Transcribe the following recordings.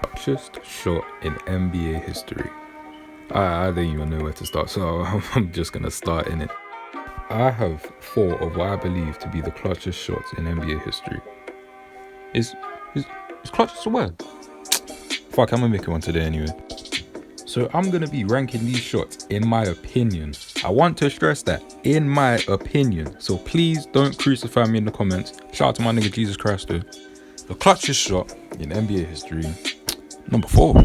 Clutchest shot in NBA history. I don't even know where to start, so I'm just gonna start in it. I have four of what I believe to be the clutchest shots in NBA history. Is clutchest a word? Fuck, I'm gonna make it one today anyway. So I'm gonna be ranking these shots in my opinion. I want to stress that, in my opinion. So please don't crucify me in the comments. Shout out to my nigga Jesus Christ though. The clutchest shot in NBA history. Number 4.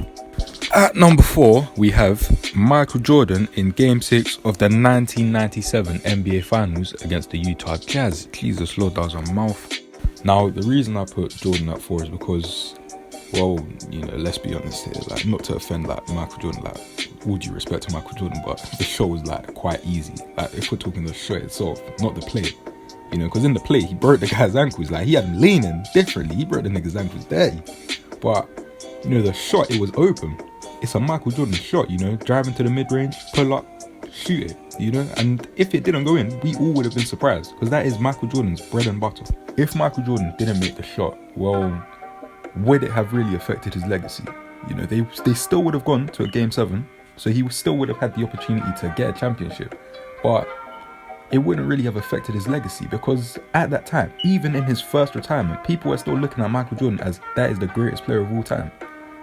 At number 4, we have Michael Jordan in Game 6 of the 1997 NBA Finals against the Utah Jazz. Jesus Lord, that was a mouth. Now, the reason I put Jordan at 4 is because, well, you know, let's be honest here, like, not to offend, like, Michael Jordan, like, all due respect to Michael Jordan, but the shot was, like, quite easy. Like, if we're talking the shot itself, not the play, you know, because in the play, he broke the guy's ankles. Like, he had him leaning differently. He broke the nigga's ankles dirty. But, you know, the shot, it was open. It's a Michael Jordan shot, you know, driving to the mid-range, pull up, shoot it, you know, and if it didn't go in, we all would have been surprised, because that is Michael Jordan's bread and butter. If Michael Jordan didn't make the shot, well, would it have really affected his legacy? You know, they still would have gone to a Game 7, so he still would have had the opportunity to get a championship, but it wouldn't really have affected his legacy, because at that time, even in his first retirement, people were still looking at Michael Jordan as that is the greatest player of all time,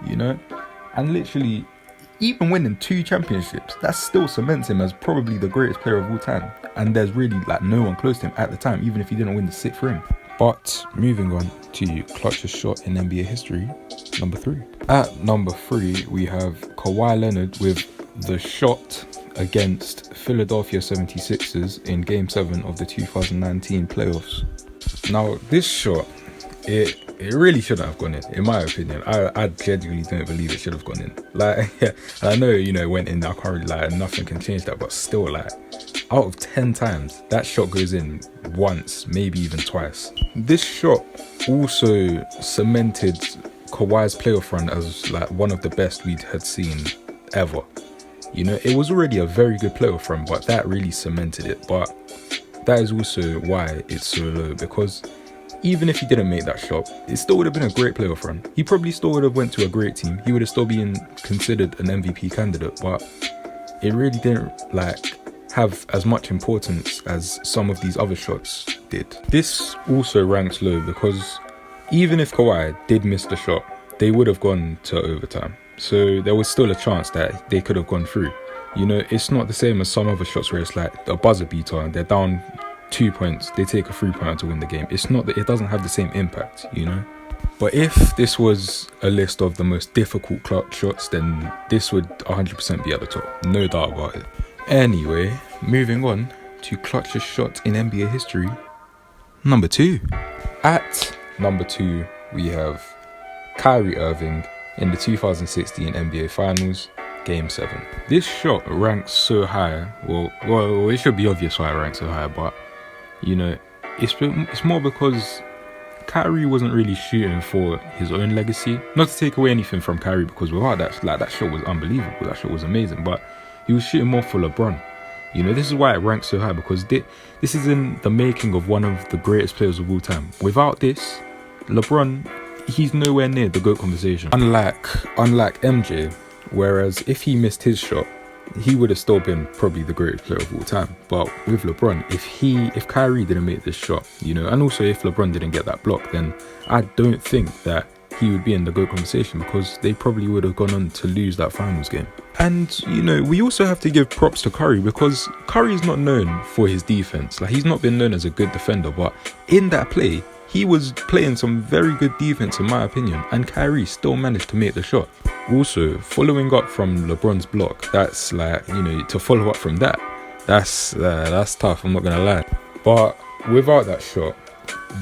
you know? And literally, even winning 2 championships, that still cements him as probably the greatest player of all time. And there's really like no one close to him at the time, even if he didn't win the 6th ring. But moving on to clutchest shot in NBA history, number 3. At number 3, we have Kawhi Leonard with the shot against Philadelphia 76ers in Game 7 of the 2019 playoffs. Now, this shot, it really shouldn't have gone in my opinion. I genuinely don't believe it should have gone in. Like, yeah, I know, you know, it went in, I can't really, like, nothing can change that, but still, like, out of 10 times, that shot goes in once, maybe even twice. This shot also cemented Kawhi's playoff run as, like, one of the best we had seen ever. You know, it was already a very good playoff run, but that really cemented it. But that is also why it's so low, because even if he didn't make that shot, it still would have been a great playoff run. He probably still would have went to a great team. He would have still been considered an MVP candidate, but it really didn't, like, have as much importance as some of these other shots did. This also ranks low because even if Kawhi did miss the shot, they would have gone to overtime. So there was still a chance that they could have gone through. You know, it's not the same as some other shots where it's like a buzzer beater and they're down 2 points, they take a 3-pointer to win the game. It's not that it doesn't have the same impact, you know. But if this was a list of the most difficult clutch shots, then this would 100% be at the top, no doubt about it. Anyway, moving on to clutchest shot in NBA history, number 2. At number 2, we have Kyrie Irving in the 2016 NBA Finals, Game 7. This shot ranks so high. Well, it should be obvious why it ranks so high, but you know, it's more because Kyrie wasn't really shooting for his own legacy. Not to take away anything from Kyrie, because without that, like, that shot was unbelievable. That shot was amazing, but he was shooting more for LeBron. You know, this is why it ranks so high, because this is in the making of one of the greatest players of all time. Without this, LeBron, he's nowhere near the GOAT conversation. Unlike MJ, whereas if he missed his shot, he would have still been probably the greatest player of all time. But with LeBron, if Kyrie didn't make this shot, you know, and also if LeBron didn't get that block, then I don't think that he would be in the GOAT conversation, because they probably would have gone on to lose that finals game. And, you know, we also have to give props to Curry, because Curry is not known for his defense. Like, he's not been known as a good defender, but in that play, he was playing some very good defense in my opinion, and Kyrie still managed to make the shot. Also, following up from LeBron's block, that's like, you know, to follow up from that, that's tough, I'm not gonna lie. But without that shot,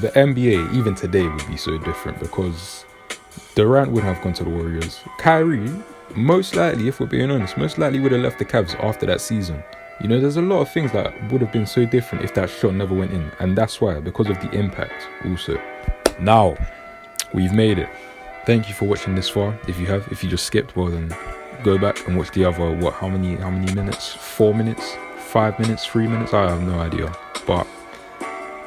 the NBA even today would be so different, because Durant would have gone to the Warriors. Kyrie, most likely, if we're being honest, most likely would have left the Cavs after that season. You know, there's a lot of things that would have been so different if that shot never went in, and that's why, because of the impact also. Now, we've made it. Thank you for watching this far. If you just skipped, well then go back and watch the other, how many minutes? 4 minutes? 5 minutes? 3 minutes? I have no idea. But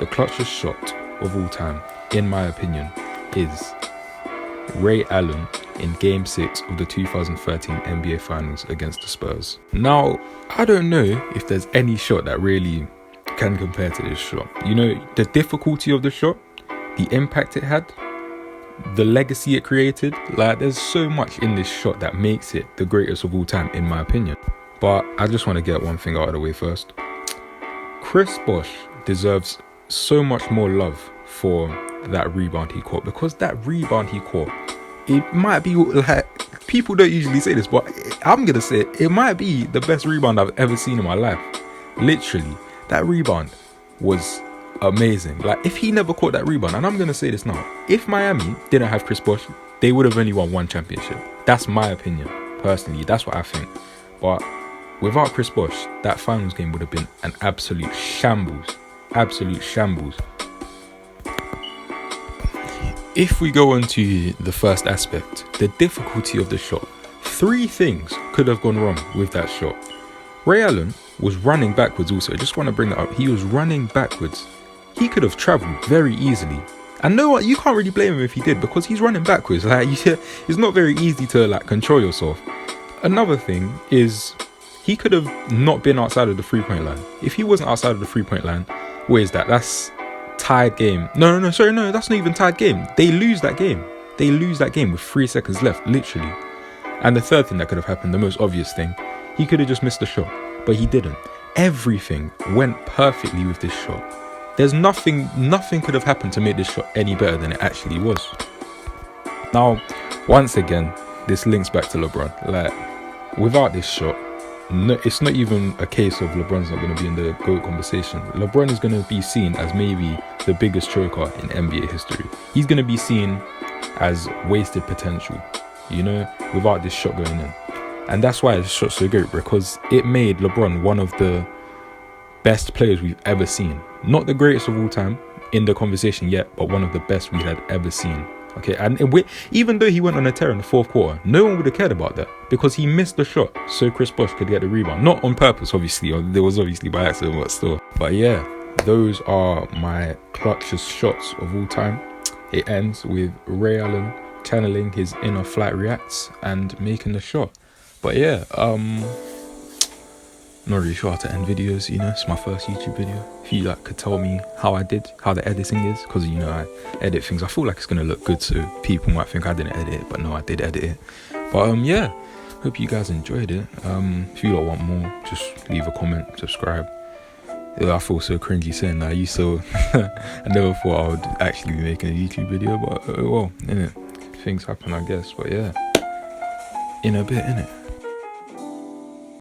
the clutchest shot of all time, in my opinion, is Ray Allen in Game 6 of the 2013 NBA Finals against the Spurs. Now, I don't know if there's any shot that really can compare to this shot. You know, the difficulty of the shot, the impact it had, the legacy it created. Like, there's so much in this shot that makes it the greatest of all time, in my opinion. But I just want to get one thing out of the way first. Chris Bosh deserves so much more love for that rebound he caught, because that rebound he caught, it might be, like, people don't usually say this, but I'm gonna say it might be the best rebound I've ever seen in my life. Literally, that rebound was amazing. Like, if he never caught that rebound, and I'm gonna say this now, if Miami didn't have Chris Bosh, they would have only won one championship. That's my opinion, personally. That's what I think. But without Chris Bosh, that finals game would have been an absolute shambles. Absolute shambles. If we go on to the first aspect, the difficulty of the shot, 3 things could have gone wrong with that shot. Ray Allen was running backwards also. I just want to bring that up. He was running backwards. He could have travelled very easily. And no, you can't really blame him if he did, because he's running backwards. Like, it's not very easy to, like, control yourself. Another thing is, he could have not been outside of the 3-point line. If he wasn't outside of the 3-point line, what is that? That's tied game. No, that's not even tied game. They lose that game. They lose that game with 3 seconds left, literally. And the third thing that could have happened, the most obvious thing, he could have just missed the shot, but he didn't. Everything went perfectly with this shot. There's nothing could have happened to make this shot any better than it actually was. Now, once again, this links back to LeBron. Like, without this shot, no, it's not even a case of LeBron's not going to be in the GOAT conversation. LeBron is going to be seen as maybe the biggest choker in NBA history. He's going to be seen as wasted potential, you know, without this shot going in. And that's why this shot's so great, because it made LeBron one of the best players we've ever seen. Not the greatest of all time in the conversation yet, but one of the best we had ever seen. Okay, and even though he went on a tear in the 4th quarter, no one would have cared about that, because he missed the shot so Chris Bosh could get the rebound. Not on purpose, obviously, or there was obviously by accident, but still. But yeah, those are my clutchest shots of all time. It ends with Ray Allen channeling his inner Flight Reacts and making the shot. But yeah, not really sure how to end videos, you know, it's my first YouTube video. If you could tell me how the editing is, because, you know, I edit things, I feel like it's gonna look good, so people might think I didn't edit it, but no, I did edit it. But yeah, hope you guys enjoyed it. If you want more, just leave a comment, subscribe. I feel so cringy saying that. I never thought I would actually be making a YouTube video, but well, innit, things happen, I guess. But yeah, in a bit, innit.